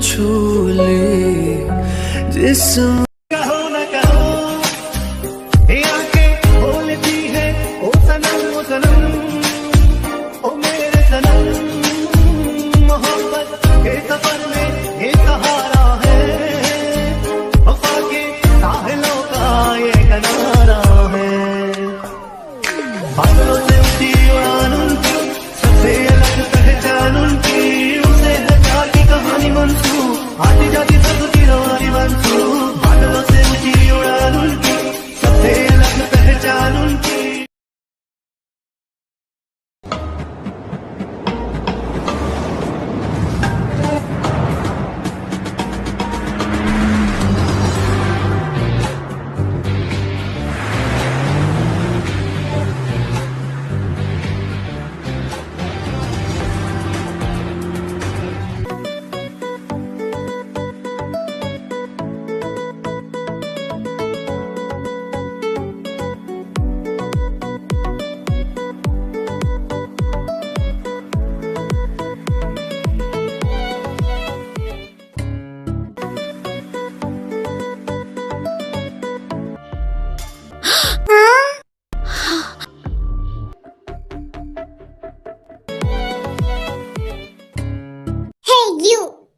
छू ली जिस्म। कहो न कहो ये आंखें बोलती है ओ सनम ओ सनम ओ मेरे सनम। मोहब्बत के सफर में ये सहारा है, वफा के साहिलों का ये किनारा है। बादलों से ऊंची उड़ान उनकी, सबसे अलग पहचान उनकी, उसे हटा की कहानी मंसूब, आती जाती सबकी रवानी मंसूब। बादलों से ऊंची उड़ान उनकी, सबसे अलग पहचान उनकी।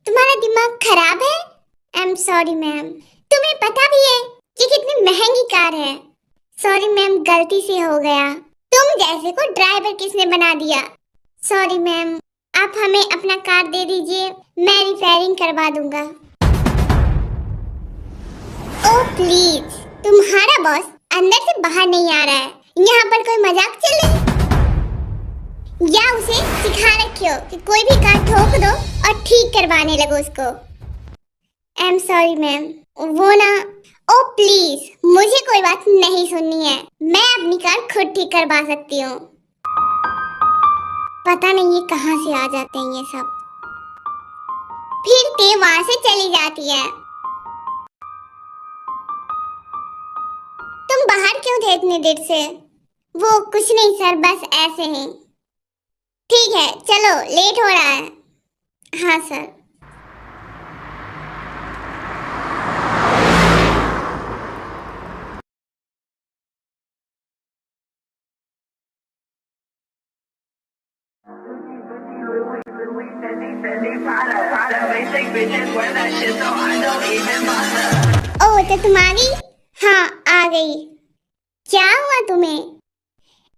तुम्हारा दिमाग खराब है? I am sorry ma'am. तुम्हें पता भी है कि कितनी महंगी कार है? सॉरी मैम, गलती से हो गया। तुम जैसे को ड्राइवर किसने बना दिया? सॉरी मैम, आप हमें अपना कार दे दीजिए, मैं रिपेयरिंग करवा दूंगा। ओ प्लीज, तुम्हारा बॉस अंदर से बाहर नहीं आ रहा है, यहाँ पर कोई मजाक चल रही? या उसे सिखा रखियो कि कोई भी कार ठोक दो और ठीक करवाने लगो उसको। आई एम सॉरी मैम, वो ना। ओ प्लीज, मुझे कोई बात नहीं सुननी है, मैं अपनी कार खुद ठीक करवा सकती हूँ। पता नहीं ये कहाँ से आ जाते हैं ये सब, फिर ते वहां से चली जाती है। तुम बाहर क्यों थे इतनी देर से? वो कुछ नहीं सर, बस ऐसे ही। ठीक है, चलो, लेट हो रहा है। हाँ सर। ओ तो तुम आ गई? हाँ आ गई। क्या हुआ तुम्हें?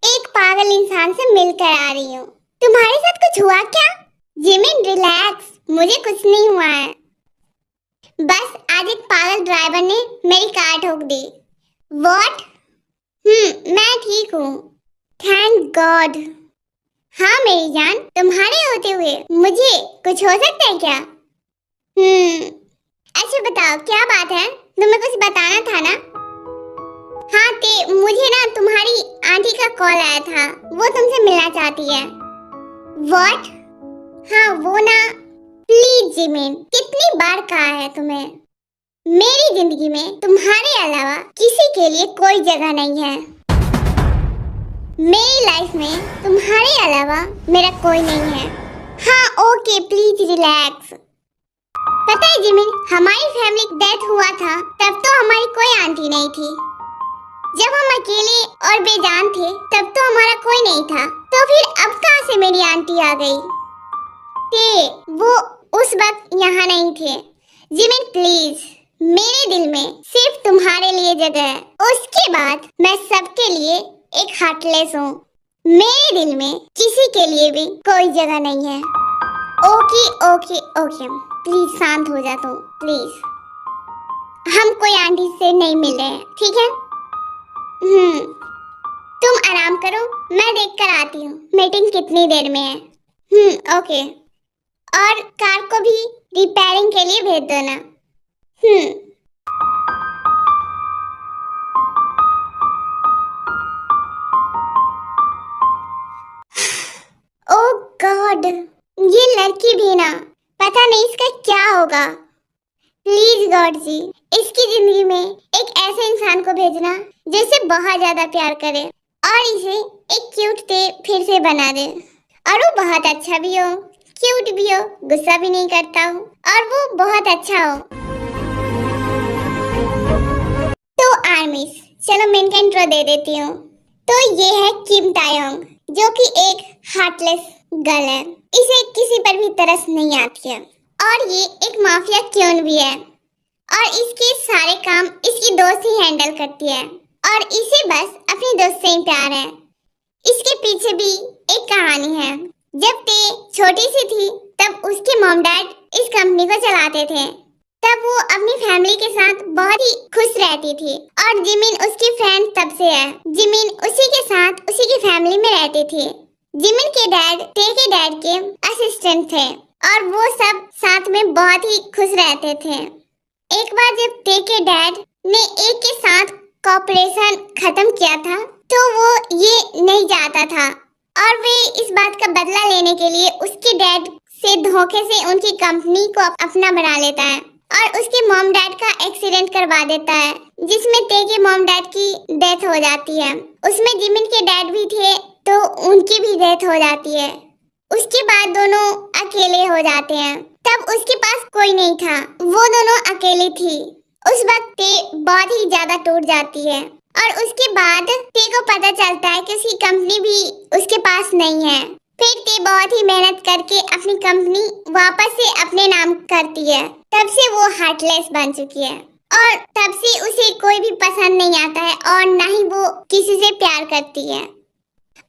एक पागल इंसान से मिलकर आ रही हूँ। तुम्हारे साथ कुछ हुआ क्या? जिमिन रिलैक्स, मुझे कुछ नहीं हुआ है। बस आज एक पागल ड्राइवर ने मेरी कार ठोक दी। व्हाट? मैं ठीक हूँ, थैंक गॉड। हाँ मेरी जान, तुम्हारे होते हुए मुझे कुछ हो सकता है क्या? अच्छा बताओ क्या बात है, तुम्हें कुछ बताना था ना? हाँ मुझे ना तुम्हारी आंटी का कॉल आया था, वो तुमसे मिलना चाहती है। व्हाट? हाँ वो ना। प्लीज जिमिन, कितनी बार कहा है तुम्हें, मेरी जिंदगी में तुम्हारे अलावा किसी के लिए कोई जगह नहीं है। मेरी लाइफ में तुम्हारे अलावा मेरा कोई नहीं है। हाँ ओके, प्लीज रिलैक्स। पता है जिमिन, हमारी फैमिली डेथ हुआ था तब तो हमारी कोई आंटी नहीं थी। जब हम अकेले और बेजान थे तब तो हमारा कोई नहीं था, तो फिर अब कहाँ से मेरी आंटी आ गई? वो उस वक्त यहाँ नहीं थे। जिमिन प्लीज, मेरे दिल में सिर्फ तुम्हारे लिए जगह है, उसके बाद मैं सबके लिए एक हार्टलेस हूँ। मेरे दिल में किसी के लिए भी कोई जगह नहीं है। ओके ओके ओके, प्लीज शांत हो जा तुम, प्लीज। हम कोई आंटी से नहीं मिल रहे हैं, ठीक है? तुम आराम करो, मैं देख कर आती हूँ मीटिंग कितनी देर में है। ओके। और कार को भी रिपेयरिंग के लिए भेज देना। ओह गॉड, ये लड़की भी ना, पता नहीं इसका क्या होगा। प्लीज गॉड जी, इसकी जिंदगी में एक ऐसे इंसान को भेजना जिससे बहुत ज्यादा प्यार करे और इसे एक क्यूट से फिर से बना दे, और वो बहुत अच्छा भी हो। क्यूट भी हो, गुस्सा भी नहीं करता हो और वो बहुत अच्छा हो। तो आर्मीज, चलो मैं इनका इंट्रो दे देती हूँ। तो ये है किम तायोंग, जो कि एक हार्टलेस गर्ल है। इसे किसी पर भी तरस नहीं आती है और ये एक माफिया क्यून भी है और इसके सारे काम इसकी दोस्त ही हैंडल करती है और इसे बस अपनी दोस्त से ही प्यार है। इसके पीछे भी एक कहानी है। जब ते छोटी सी थी तब उसके मॉम डैड इस कंपनी को चलाते थे। तब वो अपनी फैमिली के साथ बहुत ही खुश रहती थी और जिमिन उसकी फ्रेंड तब से है। जिमिन उसी के साथ उसी की फैमिली में रहती थी। जिमिन के डैड ते के डैड के असिस्टेंट थे और वो सब साथ में बहुत ही खुश रहते थे। एक बार जब ते के डैड ने एक के साथ कॉपरेशन खत्म किया था तो वो ये नहीं चाहता था और वे इस बात का बदला लेने के लिए उसके डैड से धोखे से उनकी कंपनी को अपना बना लेता है और उसके मॉम डैड का एक्सीडेंट करवा देता है, जिसमें ते के मॉम डैड की डेथ हो जाती है। उसमें जिमिन के डैड भी थे तो उनकी भी डेथ हो जाती है। उसके बाद दोनों अकेले हो जाते हैं। तब उसके पास कोई नहीं था, वो दोनों अकेली थी। उस वक्त ते बहुत ही ज्यादा टूट जाती है और उसके बाद ते को पता चलता है कि उसकी कंपनी भी उसके पास नहीं है। फिर ते बहुत ही मेहनत करके अपनी कंपनी वापस से अपने नाम करती है। तब से वो हार्टलेस बन चुकी है और तब से उसे कोई भी पसंद नहीं आता है और ना ही वो किसी से प्यार करती है।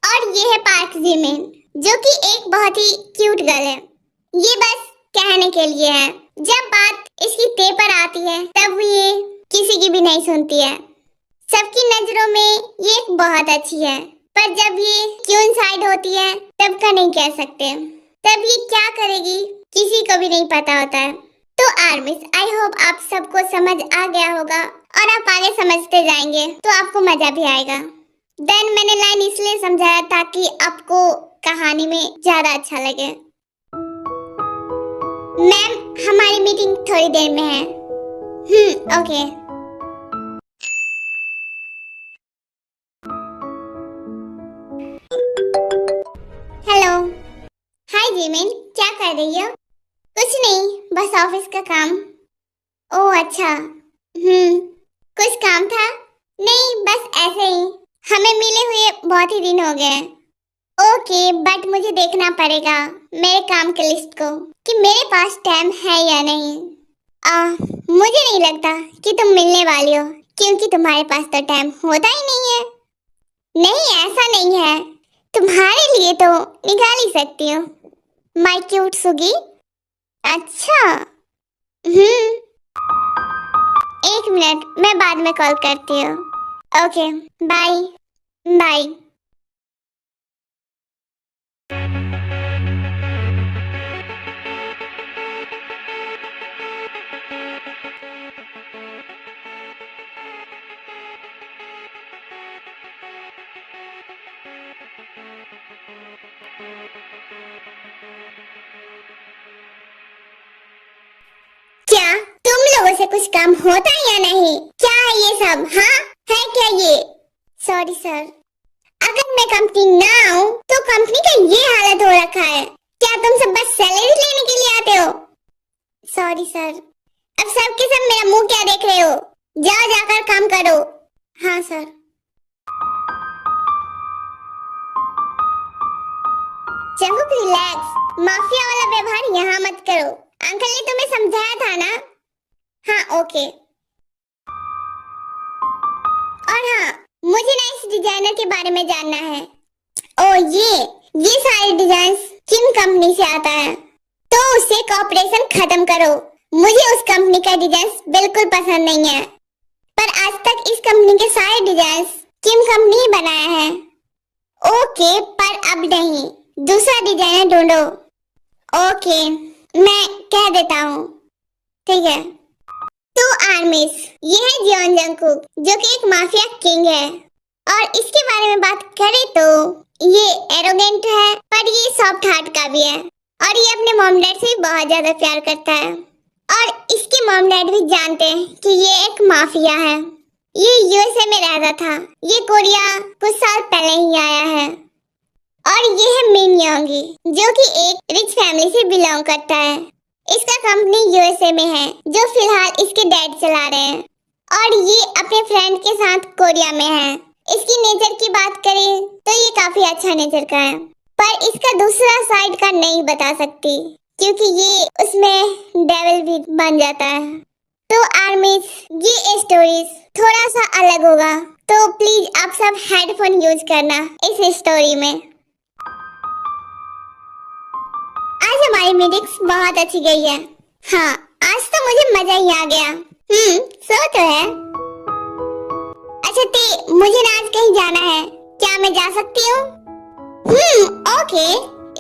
और ये है पार्क जिमिन, जो कि एक बहुत ही क्यूट गर्ल है। ये बस कहने के लिए है। जब बात इसकी ते पर आती है तब ये किसी की भी नहीं सुनती है। सबकी नजरों में ये बहुत अच्छी है, पर जब ये क्यून साइड होती है तब का नहीं कह सकते। तब ये क्या करेगी किसी को भी नहीं पता होता है। तो आर्मीज, आई होप आप सबको समझ आ गया होगा और आप आगे समझते जाएंगे तो आपको मजा भी आएगा। देन मैंने लाइन इसलिए समझाया ताकि आपको कहानी में ज्यादा अच्छा लगे। मैम, हमारी मीटिंग थोड़ी देर में है। ओके। हेलो। हाय जिमिन, क्या कर रही हो? कुछ नहीं, बस ऑफिस का काम। ओह अच्छा। कुछ काम था? नहीं, बस ऐसे ही। हमें मिले हुए बहुत ही दिन हो गए। ओके, बट मुझे देखना पड़ेगा मेरे काम के लिस्ट को कि मेरे पास टाइम है या नहीं। मुझे नहीं लगता कि तुम मिलने वाली हो, क्योंकि तुम्हारे पास तो टाइम होता ही नहीं है। नहीं, ऐसा नहीं है, तुम्हारे लिए तो निकाल ही सकती हूँ, माय क्यूट सुगी। अच्छा। एक मिनट, मैं बाद में कॉल करती हूँ। Okay, bye bye. क्या तुम लोगों से कुछ काम होता है या नहीं? क्या है ये सब? हाँ, है क्या ये? सॉरी सर, अगर मैं कंपनी ना आऊँ तो कंपनी का ये हालत हो रखा है। क्या तुम सब बस सैलरी लेने के लिए आते हो? Sorry sir. अब सबके सब मेरा मुंह क्या देख रहे हो? जाओ जाकर काम करो। हाँ सर। चंगुक रिलैक्स, माफिया वाला व्यवहार यहाँ मत करो। अंकल ने तुम्हें समझाया था ना? हाँ ओके। और हाँ, मुझे ना इस डिजाइनर के बारे में जानना है। ओ ये सारे डिजाइन्स किम कंपनी से आता है, तो उससे कॉपरेशन खत्म करो। मुझे उस कंपनी का डिजाइन बिल्कुल पसंद नहीं है। पर आज तक इस कंपनी के सारे डिजाइन्स किम कंपनी ही बनाया है। ओके, पर अब नहीं, दूसरा डिजाइनर ढूंढो। ओके, मैं कह देता हूँ। ठीक है। तो आर्मिस, ये है जियोन जंगकुक, जो कि एक माफिया किंग है। और इसके बारे में बात करें तो ये एरोगेंट है, पर ये सॉफ्ट हार्ट का भी है और ये अपने मॉम डैड से बहुत ज्यादा प्यार करता है। और इसके मॉम डैड भी जानते हैं कि ये एक माफिया है। ये यूएसए में रहता था, ये कोरिया कुछ साल पहले ही आया है। और ये है मिन योंगी, जो कि एक रिच फैमिली से बिलोंग करता है। इसका कंपनी यूएसए में है, जो फिलहाल इसके डैड चला रहे हैं, और ये अपने फ्रेंड के साथ कोरिया में है। इसकी नेचर की बात करें तो ये काफी अच्छा नेचर का है, पर इसका दूसरा साइड का नहीं बता सकती, क्योंकि ये उसमें डेविल भी बन जाता है। तो आर्मीज, ये स्टोरीज थोड़ा सा अलग होगा, तो प्लीज आप सब हेडफोन यूज करना इस स्टोरी में। आज हमारी मीटिंग्स बहुत अच्छी गई है। हाँ, आज तो मुझे मजा ही आ गया। सो तो है। अच्छा ते, मुझे ना आज कहीं जाना है, क्या मैं जा सकती हूँ? ओके,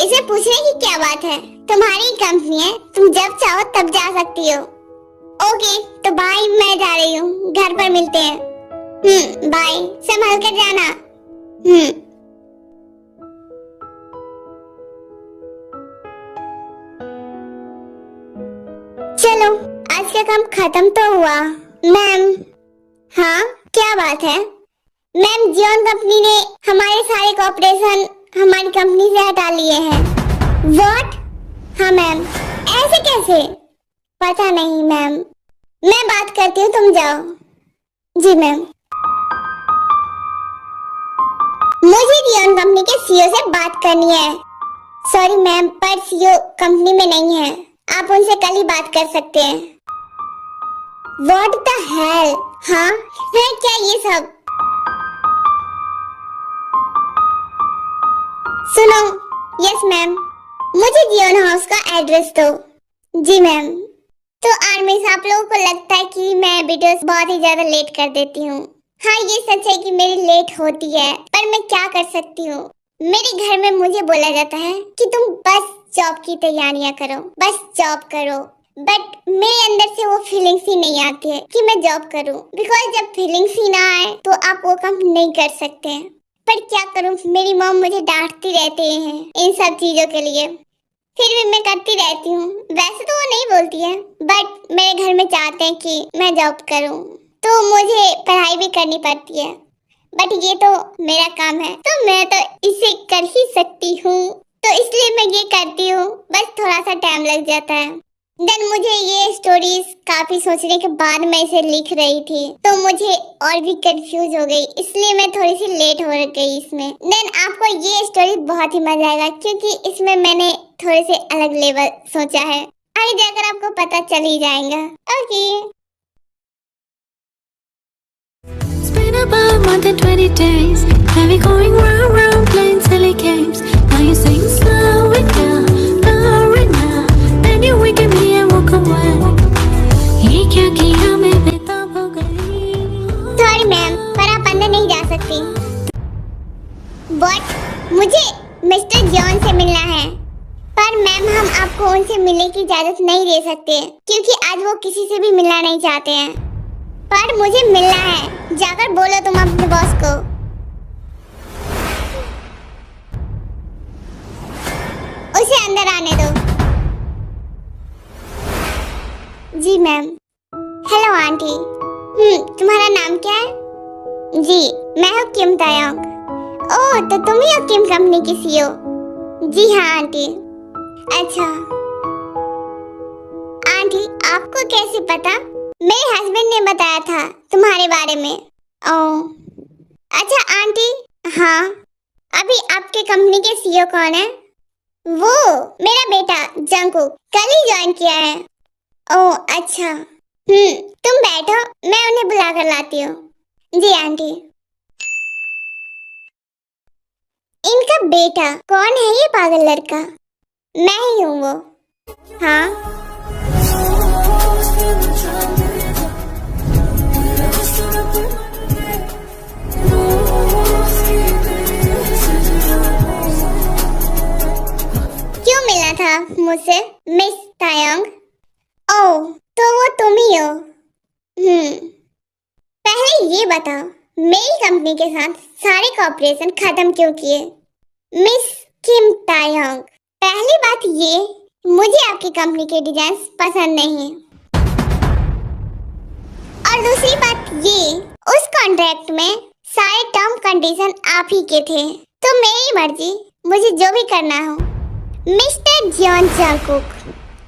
इसे पूछने की क्या बात है, तुम्हारी कंपनी है, तुम जब चाहो तब जा सकती हो। ओके, तो बाय, मैं जा रही हूँ, घर पर मिलते हैं। बाय, संभल कर जाना। चलो, आज का काम खत्म तो हुआ। मैम, हाँ क्या बात है? मैम, जियोन कंपनी ने हमारे सारे कॉर्पोरेशन हमारी कंपनी से हटा लिए हैं। व्हाट? हाँ मैम, ऐसे कैसे? पता नहीं मैम, मैं बात करती हूँ, तुम जाओ। जी मैम। मुझे जियोन कंपनी के सीईओ से बात करनी है। सॉरी मैम, पर सीईओ कंपनी में नहीं है, आप उनसे कल ही बात कर सकते हैं। What the hell? हाँ, है क्या ये सब? सुनो, यस मैम, मुझे जियोन हाउस का एड्रेस दो। जी मैम। तो आर्मीज, आप लोगों को लगता है कि मैं वीडियोस बहुत ही ज्यादा लेट कर देती हूँ। हाँ, ये सच है कि मेरी लेट होती है, पर मैं क्या कर सकती हूँ। मेरे घर में मुझे बोला जाता है कि तुम बस जॉब की तैयारियां करो, बस जॉब करो, बट मेरे अंदर से वो फीलिंग्स ही नहीं आती है कि मैं जॉब करूं, बिकॉज जब फीलिंग्स ही ना आए तो आप वो काम नहीं कर सकते हैं। पर क्या करूं, मेरी मॉम मुझे डांटती रहती हैं इन सब चीजों के लिए, फिर भी मैं करती रहती हूँ। वैसे तो वो नहीं बोलती है, बट मेरे घर में चाहते हैं कि मैं जॉब करूँ, तो मुझे पढ़ाई भी करनी पड़ती है। बट ये तो मेरा काम है, तो मैं तो इसे कर ही सकती हूँ, तो इसलिए मैं ये करती हूँ। बस थोड़ा सा टाइम लग जाता है। देन मुझे ये स्टोरीज काफी सोचने के बाद मैं इसे लिख रही थी, तो मुझे और भी कंफ्यूज हो गई, इसलिए मैं थोड़ी सी लेट हो गई इसमें। देन आपको ये स्टोरी बहुत ही मजा आएगा, क्योंकि इसमें मैंने थोड़े से अलग लेवल सोचा है। आगे जाकर आपको पता चल ही जाएगा। Okay. It's been about more than 20 days. Have you going round playing silly games? Now you're saying slow it down now. Then you wake me and walk away. ये क्या किया मैं बेताब हो गई। सॉरी मैम, पर आप अंदर नहीं जा सकती। बट मुझे मिस्टर जॉन से मिलना है। पर मैम, हम आपको उनसे मिलने की इजाजत नहीं दे सकते, क्योंकि आज वो किसी से भी मिलना नहीं चाहते हैं। पर मुझे मिलना है, जाकर बोलो तुम अपने बॉस को। उसे अंदर आने दो। जी मैम। Hello aunty. तुम्हारा नाम क्या है? जी, मैं हूँ किम तायोंग। ओह, तो तुम ही हो किम कंपनी की सीईओ? जी हाँ आंटी। अच्छा आंटी, आपको कैसे पता? मेरे हस्बैंड ने बताया था तुम्हारे बारे में। ओह अच्छा आंटी। हाँ, अभी आपके कंपनी के सीईओ कौन है? वो मेरा बेटा जंगकुक, कल ही ज्वाइन किया है। ओह अच्छा। तुम बैठो, मैं उन्हें बुला कर लाती हूँ। जी आंटी। इनका बेटा कौन है ये पागल लड़का? मैं ही हूँ वो। हाँ क्यों मिलना था मुझसे मिस तायोंग? ओह, तो वो तुम ही हो। पहले ये बताओ, मेरी कंपनी के साथ सारे कॉर्पोरेशन खत्म क्यों किए? मिस किम तायोंग, पहली बात ये, मुझे आपकी कंपनी के डिजाइन पसंद नहीं, और दूसरी बात ये, उस कॉन्ट्रैक्ट में सारे टर्म कंडीशन आप ही के थे, तो मेरी मर्जी, मुझे जो भी करना हो। मिस्टर जॉन जंगकुक,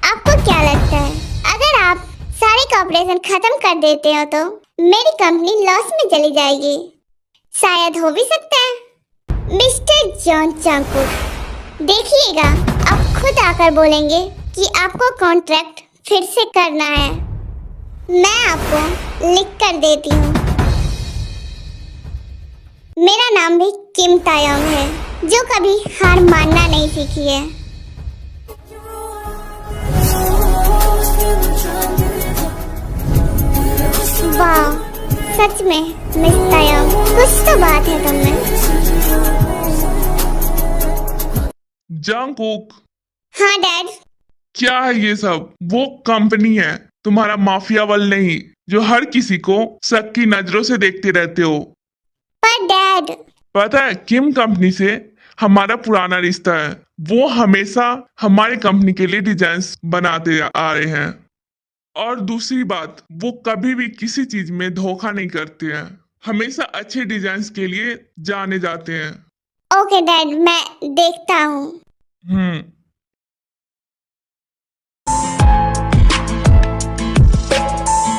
आपको क्या लगता है अगर आप सारे कॉपरेशन खत्म कर देते हो तो मेरी कंपनी लॉस में चली जाएगी? शायद हो भी सकता है। मिस्टर जॉन जंगकुक, देखिएगा आप खुद आकर बोलेंगे कि आपको कॉन्ट्रैक्ट फिर से करना है। मैं आपको लिख कर देती हूँ। मेरा नाम भी किम तायोंग है, जो कभी हार मानना नहीं सीखी है। वाह, सच में मिस तायोंग, कुछ तो बात है तुम में। जंगकुक, हाँ डैड। क्या है ये सब? वो कंपनी है, तुम्हारा माफिया वाल नहीं, जो हर किसी को शक की नजरों से देखते रहते हो। पर डैड, पता है किम कंपनी से हमारा पुराना रिश्ता है। वो हमेशा हमारे कंपनी के लिए डिजाइन्स बनाते आ रहे हैं। और दूसरी बात, वो कभी भी किसी चीज में धोखा नहीं करते हैं, हमेशा अच्छे डिजाइन्स के लिए जाने जाते हैं। ओके डैड, मैं देखता हूँ।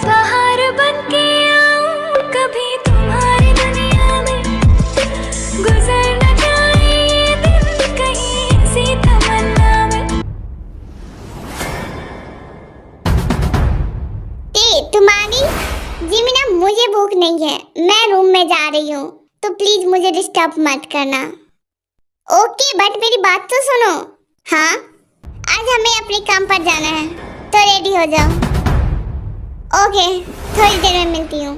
बाहर बनके आऊं कभी तुम्हारी दुनिया में, गुजर न जाए ये दिन कहीं ऐसी तमन्ना में। तुम्हारी जिमिना, मुझे भूख नहीं है, मैं रूम में जा रही हूँ, तो प्लीज मुझे डिस्टर्ब मत करना। ओके, बट मेरी बात तो सुनो। हाँ, आज हमें अपने काम पर जाना है, तो रेडी हो जाओ। ओके, थोड़ी देर में मिलती हूँ।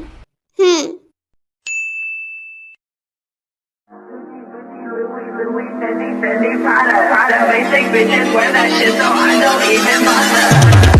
Prada, basic bitches wear that shit, so I don't even bother.